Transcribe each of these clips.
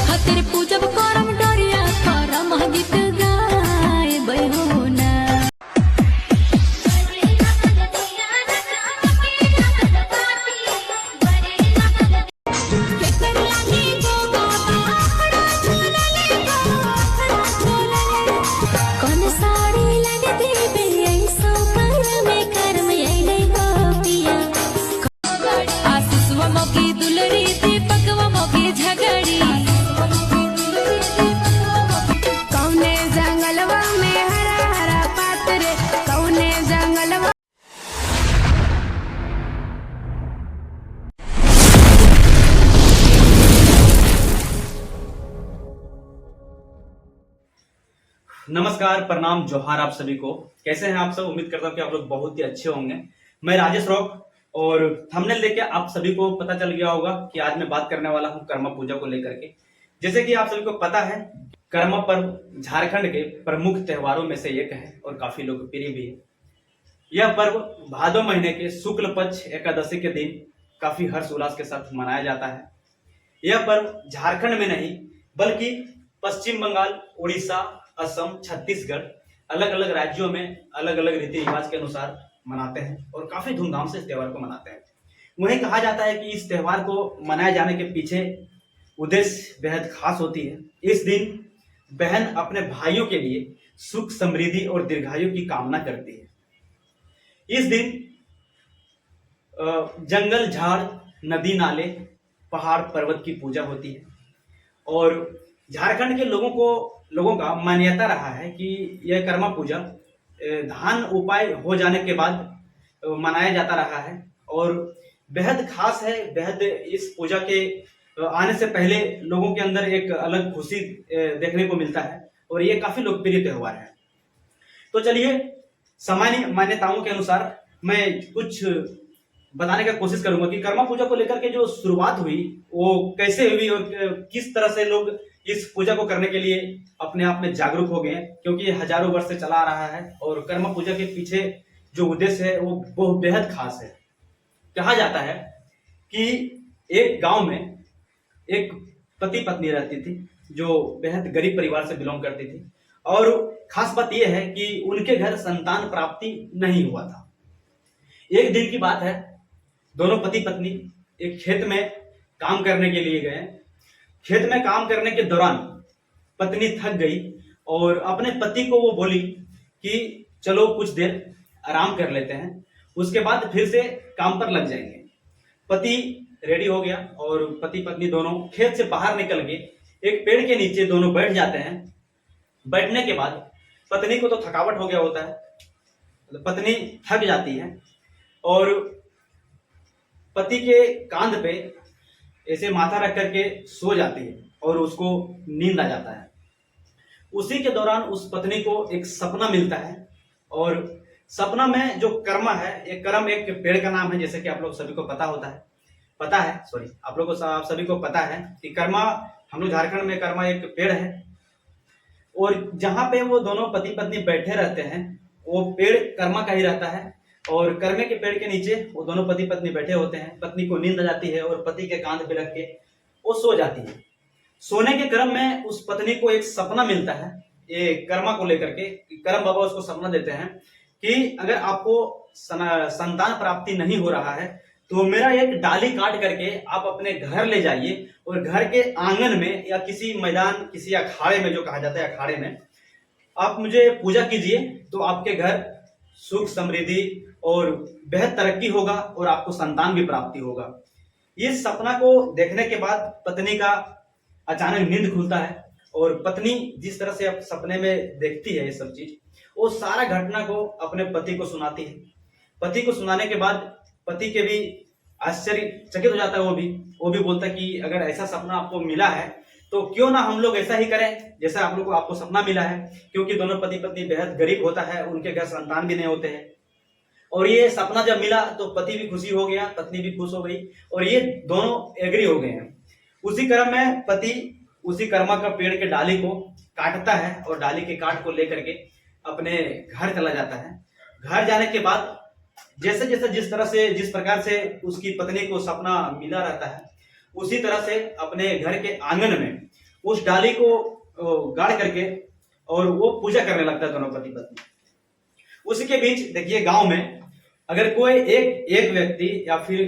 खातिर पूजब करम डरिया करम गीत गाए बहोना कौन साड़ी लग देबे ऐसो कर में कर्म ऐले गोपिया आशीषवा मोगी दुलरी दीपकवा मोगी झगड़ी कौने जंगलवा में हरा हरा पातरे कौने जंगलवा नमस्कार, प्रणाम, जोहार आप सभी को। कैसे हैं आप सब? उम्मीद करता हूं कि आप लोग बहुत ही अच्छे होंगे। मैं राजेश रॉक और थंबनेल देख के आप सभी को पता चल गया होगा कि आज मैं बात करने वाला हूं कर्मा पूजा को लेकर के। जैसे कि आप सभी को पता है, कर्मा पर्व झारखंड के प्रमुख त्योहारों में से एक है और काफी लोकप्रिय भी है। यह पर्व भादो महीने के शुक्ल पक्ष एकादशी के दिन काफी हर्ष उल्लास के साथ मनाया जाता है। यह पर्व झारखंड में नहीं बल्कि पश्चिम बंगाल, उड़ीसा, असम, छत्तीसगढ़ अलग अलग राज्यों में अलग अलग रीति रिवाज के अनुसार मनाते हैं और काफी धूमधाम से इस त्योहार को मनाते हैं। वहीं कहा जाता है कि इस त्योहार को मनाए जाने के पीछे उद्देश्य बेहद खास होती है। इस दिन बहन अपने भाइयों के लिए सुख, समृद्धि और दीर्घायु की कामना करती है। इस दिन जंगल, झाड़, नदी, नाले, पहाड़, पर्वत की पूजा होती है और झारखंड के लोगों का मान्यता रहा है कि यह कर्मा पूजा धान उपाय हो जाने के बाद मनाया जाता रहा है और बेहद खास है। बेहद इस पूजा के आने से पहले लोगों के अंदर एक अलग खुशी देखने को मिलता है और ये काफी लोकप्रिय त्योहार है। तो चलिए, सामान्य मान्यताओं के अनुसार मैं कुछ बताने का कोशिश करूंगा कि कर्मा पूजा को लेकर के जो शुरुआत हुई वो कैसे हुई और किस तरह से लोग इस पूजा को करने के लिए अपने आप में जागरूक हो गए, क्योंकि ये हजारों वर्ष से चला आ रहा है और कर्मा पूजा के पीछे जो उद्देश्य है वो बेहद खास है। कहा जाता है कि एक गांव में एक पति पत्नी रहती थी जो बेहद गरीब परिवार से बिलोंग करती थी और खास बात यह है कि उनके घर संतान प्राप्ति नहीं हुआ था। एक दिन की बात है, दोनों पति पत्नी एक खेत में काम करने के लिए गए। खेत में काम करने के दौरान पत्नी थक गई और अपने पति को वो बोली कि चलो कुछ देर आराम कर लेते हैं, उसके बाद फिर से काम पर लग जाएंगे। पति रेडी हो गया और पति पत्नी दोनों खेत से बाहर निकल के एक पेड़ के नीचे दोनों बैठ जाते हैं। बैठने के बाद पत्नी को तो थकावट हो गया होता है, पत्नी थक जाती है और पति के कांध पे ऐसे माथा रख करके सो जाती है और उसको नींद आ जाता है। उसी के दौरान उस पत्नी को एक सपना मिलता है और सपना में जो कर्मा है, एक कर्म एक पेड़ का नाम है, जैसे कि आप लोग सभी को आप सभी को पता है कि कर्मा, हम लोग झारखंड में कर्मा एक पेड़ है और जहां पे वो दोनों पति पत्नी बैठे रहते हैं वो पेड़ कर्मा का ही रहता है और कर्मे के पेड़ के नीचे वो दोनों पति पत्नी बैठे होते हैं। पत्नी को नींद आ जाती है और पति के कांध पे रख के वो सो जाती है। सोने के क्रम में उस पत्नी को एक सपना मिलता है, ये कर्मा को लेकर के। कर्म बाबा उसको सपना देते हैं कि अगर आपको संतान प्राप्ति नहीं हो रहा है तो मेरा एक डाली काट करके आप अपने घर ले जाइए और घर के आंगन में या किसी मैदान, किसी अखाड़े में, जो कहा जाता है अखाड़े में, आप मुझे पूजा कीजिए तो आपके घर सुख, समृद्धि और बेहद तरक्की होगा और आपको संतान भी प्राप्ति होगा। इस सपना को देखने के बाद पत्नी का अचानक नींद खुलता है और पत्नी जिस तरह से अब सपने में देखती है ये सब चीज, वो सारा घटना को अपने पति को सुनाती है। पति को सुनाने के बाद पति के भी आश्चर्यचकित हो जाता है। वो भी बोलता है कि अगर ऐसा सपना आपको मिला है तो क्यों ना हम लोग ऐसा ही करें जैसा आप लोग को आपको सपना मिला है, क्योंकि दोनों पति पत्नी बेहद गरीब होता है, उनके घर संतान भी नहीं होते हैं। और ये सपना जब मिला तो पति भी खुशी हो गया, पत्नी भी खुश हो गई और ये दोनों एग्री हो गए हैं। उसी क्रम में पति उसी कर्मा का पेड़ के डाली को काटता है और डाली के काट को लेकर के अपने घर चला जाता है। घर जाने के बाद जैसे जैसे जिस प्रकार से उसकी पत्नी को सपना मिला रहता है, उसी तरह से अपने घर के आंगन में उस डाली को गाड़ करके और वो पूजा करने लगता है दोनों पति पत्नी। उसी के बीच देखिए गांव में अगर कोई एक व्यक्ति या फिर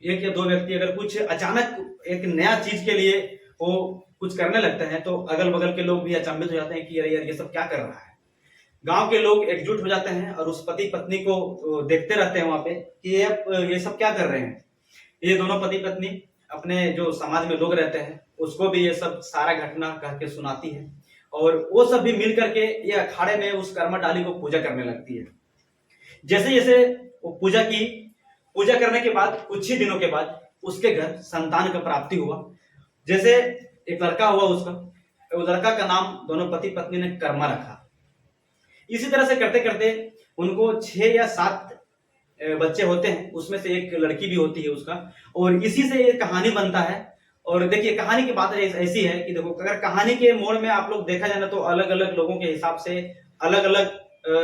एक या दो व्यक्ति अगर कुछ अचानक एक नया चीज के लिए वो कुछ करने लगते हैं तो अगल बगल के लोग भी अचंभित हो जाते हैं कि अरे यार ये सब क्या कर रहा है। गांव के लोग एकजुट हो जाते हैं और उस पति पत्नी को देखते रहते हैं वहां पे कि ये सब क्या कर रहे हैं। ये दोनों पति पत्नी अपने जो समाज में लोग रहते हैं उसको भी ये सब सारा घटना कह के सुनाती है और वो सब भी मिल करके ये अखाड़े में उस कर्मा डाली को पूजा करने लगती है। जैसे जैसे वो पूजा करने के बाद कुछ ही दिनों के बाद उसके घर संतान का प्राप्ति हुआ। जैसे एक लड़का हुआ उसका, वो लड़का का नाम दोनों पति पत्नी ने कर्मा रखा। इसी तरह से करते करते उनको 6 या 7 बच्चे होते हैं, उसमें से एक लड़की भी होती है उसका, और इसी से एक कहानी बनता है। और देखिए कहानी की बात ऐसी है कि देखो अगर कहानी के मोड़ में आप लोग देखा जाए ना तो अलग अलग लोगों के हिसाब से अलग अलग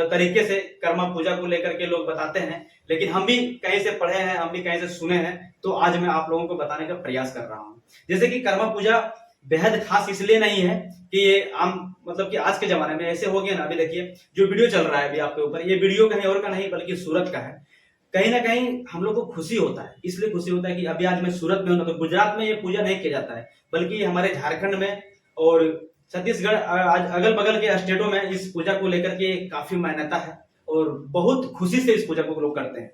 तरीके से कर्मा पूजा को लेकर के लोग बताते हैं, लेकिन हम भी कहीं से पढ़े हैं, हम भी कहीं से सुने हैं, तो आज मैं आप लोगों को बताने का प्रयास कर रहा हूँ। जैसे कि कर्मा पूजा बेहद खास इसलिए नहीं है कि ये आम मतलब कि आज के जमाने में ऐसे हो गया ना। अभी देखिए जो वीडियो चल रहा है अभी आपके ऊपर, ये वीडियो कहीं और का नहीं बल्कि सूरत का है। कहीं ना कहीं हम लोग को खुशी होता है, इसलिए खुशी होता है कि अभी आज मैं सूरत में हूं ना, तो गुजरात में ये पूजा नहीं किया जाता है बल्कि हमारे झारखंड में और छत्तीसगढ़ आज अगल बगल के स्टेटों में इस पूजा को लेकर के काफी मान्यता है और बहुत खुशी से इस पूजा को लोग करते हैं।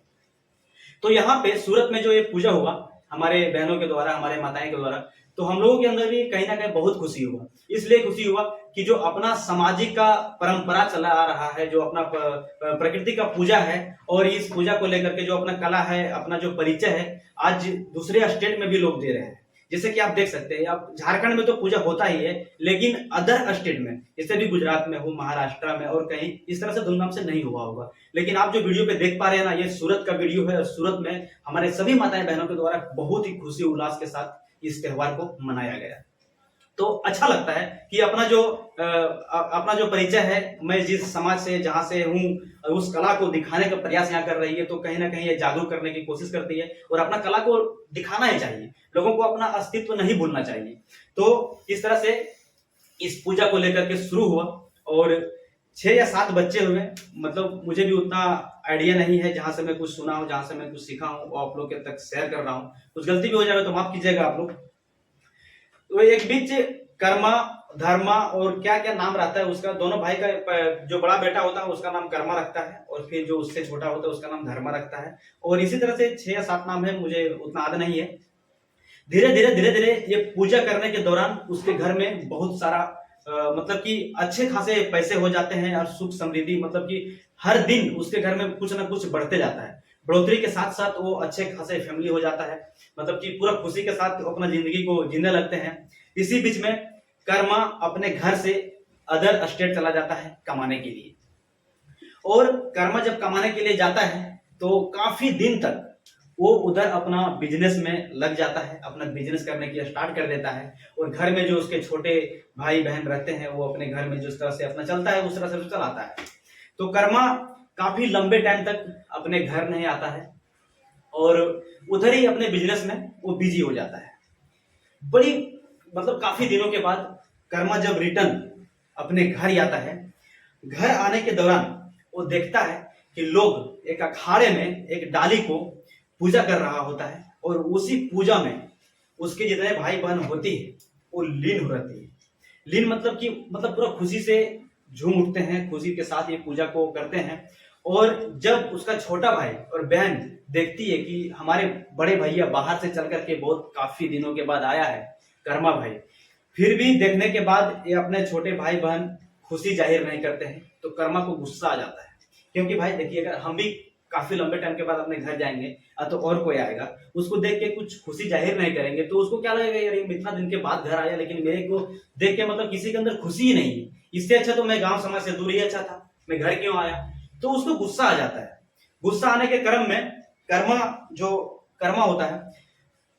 तो यहाँ पे सूरत में जो ये पूजा हुआ हमारे बहनों के द्वारा, हमारे माताएं के द्वारा, तो हम लोगों के अंदर भी कहीं ना कहीं बहुत खुशी हुआ। इसलिए खुशी हुआ कि जो अपना सामाजिक का परंपरा चला आ रहा है, जो अपना प्रकृति का पूजा है, और इस पूजा को लेकर के जो अपना कला है, अपना जो परिचय है, आज दूसरे स्टेट में भी लोग दे रहे हैं। जैसे कि आप देख सकते हैं, आप झारखंड में तो पूजा होता ही है, लेकिन अदर स्टेट में जैसे भी गुजरात में हो, महाराष्ट्र में और कहीं इस तरह से धूमधाम से नहीं हुआ होगा। लेकिन आप जो वीडियो पे देख पा रहे हैं ना, ये सूरत का वीडियो है और सूरत में हमारे सभी माताएं बहनों के द्वारा बहुत ही खुशी उल्लास के साथ इस त्योहार को मनाया गया। तो अच्छा लगता है कि अपना जो परिचय है, मैं जिस समाज से जहां से हूं, उस कला को दिखाने का प्रयास यहाँ कर रही है, तो कहीं ना कहीं ये जागरूक करने की कोशिश करती है और अपना कला को दिखाना ही चाहिए, लोगों को अपना अस्तित्व नहीं भूलना चाहिए। तो इस तरह से इस पूजा को लेकर के शुरू हुआ और 6 या 7 बच्चे हुए। मतलब मुझे भी उतना आइडिया नहीं है, जहां से मैं कुछ सुना हूं, जहां से मैं कुछ सीखा हूं, वो आप लोग के तक शेयर कर रहा हूं। कुछ गलती भी हो जाए तो माफ कीजिएगा आप लोग। तो एक बीच कर्मा, धर्मा और क्या क्या नाम रहता है उसका, दोनों भाई का जो बड़ा बेटा होता है उसका नाम कर्मा रखता है और फिर जो उससे छोटा होता है उसका नाम धर्मा रखता है। और इसी तरह से 6 या 7 नाम है, मुझे उतना याद नहीं है। धीरे धीरे ये पूजा करने के दौरान उसके घर में बहुत सारा मतलब कि अच्छे खासे पैसे हो जाते हैं और सुख समृद्धि, मतलब कि हर दिन उसके घर में कुछ ना कुछ बढ़ते जाता है। बढ़ोतरी के साथ साथ वो अच्छे खासे फैमिली हो जाता है, मतलब कि पूरा खुशी के साथ अपना जिंदगी को जीने लगते हैं। इसी बीच में कर्मा अपने घर से अदर स्टेट चला जाता है कमाने के लिए, और कर्मा जब कमाने के लिए जाता है तो काफी दिन तक वो उधर अपना बिजनेस में लग जाता है, अपना बिजनेस करने की स्टार्ट कर देता है। और घर में जो उसके छोटे भाई बहन रहते हैं वो अपने घर में जिस तरह से अपना चलता है उस तरह से चलाता है। तो कर्मा काफी लंबे टाइम तक अपने घर नहीं आता है और उधर ही अपने बिजनेस में वो बिजी हो जाता है। बड़ी मतलब काफी दिनों के बाद कर्मा जब रिटर्न अपने घर आता है, घर आने के दौरान वो देखता है कि लोग एक अखाड़े में एक डाली को पूजा कर रहा होता है और उसी पूजा में उसके जितने भाई बहन होती है वो लीन हो रहती है। लीन मतलब कि पूरा खुशी से झूम उठते हैं, खुशी के साथ ये पूजा को करते हैं। और जब उसका छोटा भाई और बहन देखती है कि हमारे बड़े भैया बाहर से चल करके बहुत काफी दिनों के बाद आया है कर्मा भाई, फिर भी देखने के बाद ये अपने छोटे भाई बहन खुशी जाहिर नहीं करते हैं, तो कर्मा को गुस्सा आ जाता है। क्योंकि भाई देखिए, अगर हम भी काफी लंबे टाइम के बाद अपने घर जाएंगे तो और कोई आएगा, उसको देख के कुछ खुशी जाहिर नहीं करेंगे तो उसको क्या लगेगा, यार ये इतना दिन के बाद घर आया लेकिन मेरे को देख के मतलब किसी के अंदर खुशी ही नहीं है, इससे अच्छा तो मैं गांव समाज से दूर ही अच्छा था, मैं घर क्यों आया। तो उसको गुस्सा आ जाता है। गुस्सा आने के क्रम में कर्मा होता है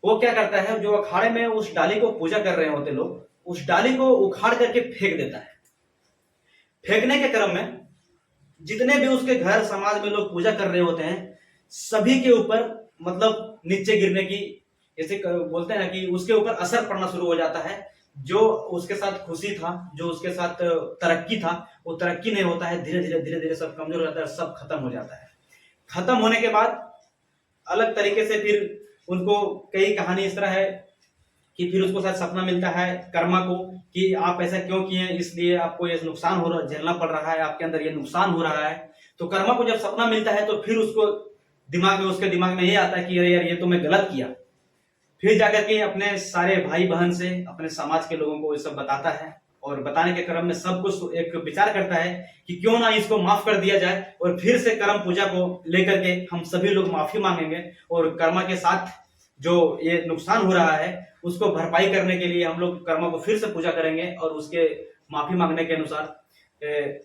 वो क्या करता है, जो अखाड़े में उस डाली को पूजा कर रहे होते लोग, उस डाली को उखाड़ करके फेंक देता है। फेंकने के क्रम में जितने भी उसके घर समाज में लोग पूजा कर रहे होते हैं, सभी के ऊपर मतलब नीचे गिरने की, जैसे बोलते हैं ना कि उसके ऊपर असर पड़ना शुरू हो जाता है। जो उसके साथ खुशी था, जो उसके साथ तरक्की था, वो तरक्की नहीं होता है, धीरे धीरे सब कमजोर हो जाता है, सब खत्म हो जाता है। खत्म होने के बाद अलग तरीके से फिर उनको कई कहानी इस तरह है कि फिर उसको शायद सपना मिलता है कर्मा को कि आप ऐसा क्यों किए, इसलिए आपको ये नुकसान हो रहा, झेलना पड़ रहा है, आपके अंदर ये नुकसान हो रहा है। तो कर्मा को जब सपना मिलता है तो फिर उसको उसके दिमाग में ये आता है कि अरे यार ये तो मैं गलत किया। फिर जाकर के अपने सारे भाई बहन से, अपने समाज के लोगों को ये सब बताता है, और बताने के क्रम में सब कुछ एक विचार करता है कि क्यों ना इसको माफ कर दिया जाए, और फिर से कर्म पूजा को लेकर के हम सभी लोग माफी मांगेंगे, और कर्मा के साथ जो ये नुकसान हो रहा है उसको भरपाई करने के लिए हम लोग कर्मा को फिर से पूजा करेंगे, और उसके माफी मांगने के अनुसार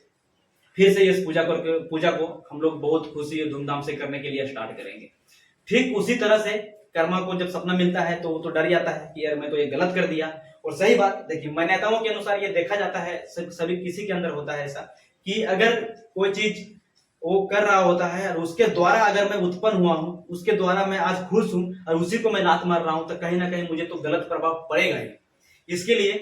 फिर से इस पूजा को हम लोग बहुत खुशी और धूमधाम से करने के लिए स्टार्ट करेंगे। ठीक उसी तरह से कर्मा को जब सपना मिलता है तो वो तो डर जाता है कि यार मैं तो ये गलत कर दिया। और सही बात, देखिए मान्यताओं के अनुसार ये देखा जाता है, सभी किसी के अंदर होता है ऐसा कि अगर कोई चीज वो कर रहा होता है और उसके द्वारा अगर मैं उत्पन्न हुआ हूं, उसके द्वारा मैं आज खुश हूं, और उसी को मैं लात मार रहा हूं, तो कहीं ना कहीं मुझे तो गलत प्रभाव पड़ेगा ही। इसके लिए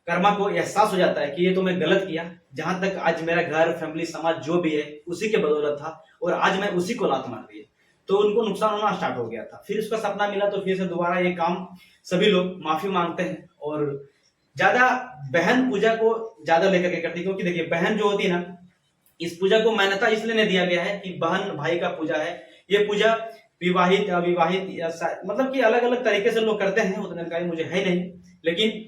कर्मा को एहसास हो जाता है कि ये तो मैं गलत किया, जहां तक आज मेरा घर, फैमिली, समाज जो भी है उसी के बदौलत था, और आज मैं उसी को लात मार दी, तो उनको नुकसान होना स्टार्ट हो गया था। फिर उसका सपना मिला तो फिर से दोबारा ये काम सभी लोग माफी मांगते हैं, और ज्यादा बहन पूजा को ज्यादा लेकर के करती है, क्योंकि देखिए बहन जो होती है ना, इस पूजा को मान्यता इसलिए नहीं दिया गया है कि बहन भाई का पूजा है। ये पूजा विवाहित, अविवाहित या मतलब कि अलग अलग तरीके से लोग करते हैं, उतनी जानकारी मुझे है नहीं, लेकिन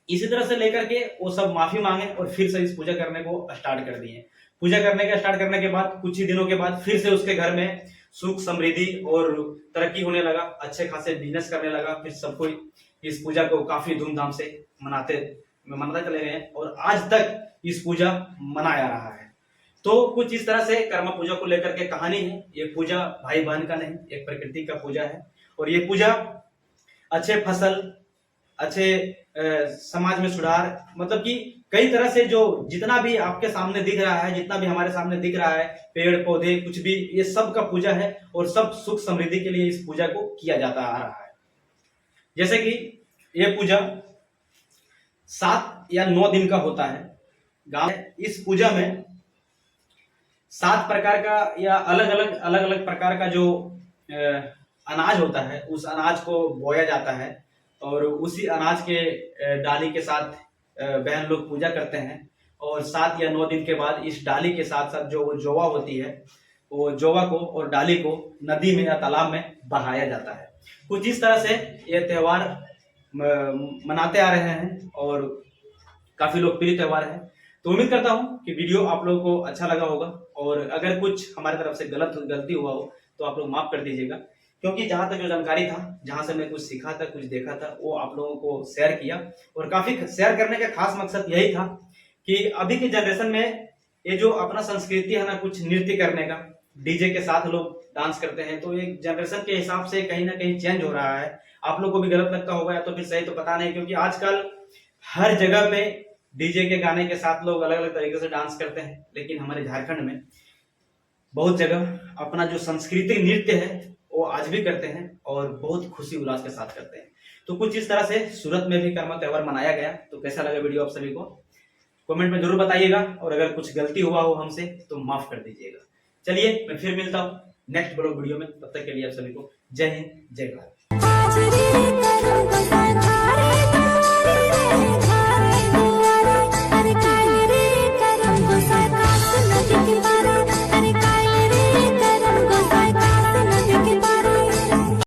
इसी तरह से लेकर के वो सब माफी मांगे और फिर से इस पूजा करने को स्टार्ट कर दिए। पूजा स्टार्ट करने के बाद कुछ ही दिनों के बाद फिर से उसके घर में सुख समृद्धि और तरक्की होने लगा, अच्छे खासे बिजनेस करने लगा। फिर सब कोई इस पूजा को काफी धूमधाम से मनाते चले गए, और आज तक इस पूजा मनाया रहा है। तो कुछ इस तरह से कर्मा पूजा को लेकर के कहानी है। ये पूजा भाई बहन का नहीं, एक प्रकृति का पूजा है, और ये पूजा अच्छे फसल, अच्छे समाज में सुधार, मतलब कि कई तरह से जो जितना भी आपके सामने दिख रहा है, जितना भी हमारे सामने दिख रहा है, पेड़ पौधे कुछ भी, ये सब का पूजा है, और सब सुख समृद्धि के लिए इस पूजा को किया जाता आ रहा है। जैसे कि ये पूजा 7 या 9 दिन का होता है। गांव इस पूजा में 7 प्रकार का या अलग अलग प्रकार का जो अनाज होता है, उस अनाज को बोया जाता है, और उसी अनाज के डाली के साथ बहन लोग पूजा करते हैं। और 7 या 9 दिन के बाद इस डाली के साथ साथ जो जोवा होती है, वो जोवा को और डाली को नदी में या तालाब में बहाया जाता है। कुछ इस तरह से ये त्योहार मनाते आ रहे हैं, और काफी लोकप्रिय त्योहार है। तो उम्मीद करता हूँ कि वीडियो आप लोगों को अच्छा लगा होगा, और अगर कुछ हमारी तरफ से गलती हुआ हो तो आप लोग माफ कर दीजिएगा, क्योंकि जहां तक जो जानकारी था, जहां से मैं कुछ सीखा था, कुछ देखा था, वो आप लोगों को शेयर किया। और काफी शेयर करने का खास मकसद यही था कि अभी के जनरेशन में ये जो अपना संस्कृति है ना, कुछ नृत्य करने का, डीजे के साथ लोग डांस करते हैं, तो एक जनरेशन के हिसाब से कहीं ना कहीं चेंज हो रहा है। आप लोग को भी गलत लगता होगा या तो फिर सही, तो पता नहीं, क्योंकि आजकल हर जगह पे डीजे के गाने के साथ लोग अलग अलग तरीके से डांस करते हैं। लेकिन हमारे झारखंड में बहुत जगह अपना जो सांस्कृतिक नृत्य है वो आज भी करते हैं, और बहुत खुशी उल्लास के साथ करते हैं। तो कुछ इस तरह से सूरत में भी कर्मा त्योहार मनाया गया। तो कैसा लगा वीडियो आप सभी को कमेंट में जरूर बताइएगा, और अगर कुछ गलती हुआ हो हमसे तो माफ कर दीजिएगा। चलिए मैं फिर मिलता हूँ नेक्स्ट ब्लॉग वीडियो में, तब तक के लिए आप सभी को जय हिंद, जय भारत।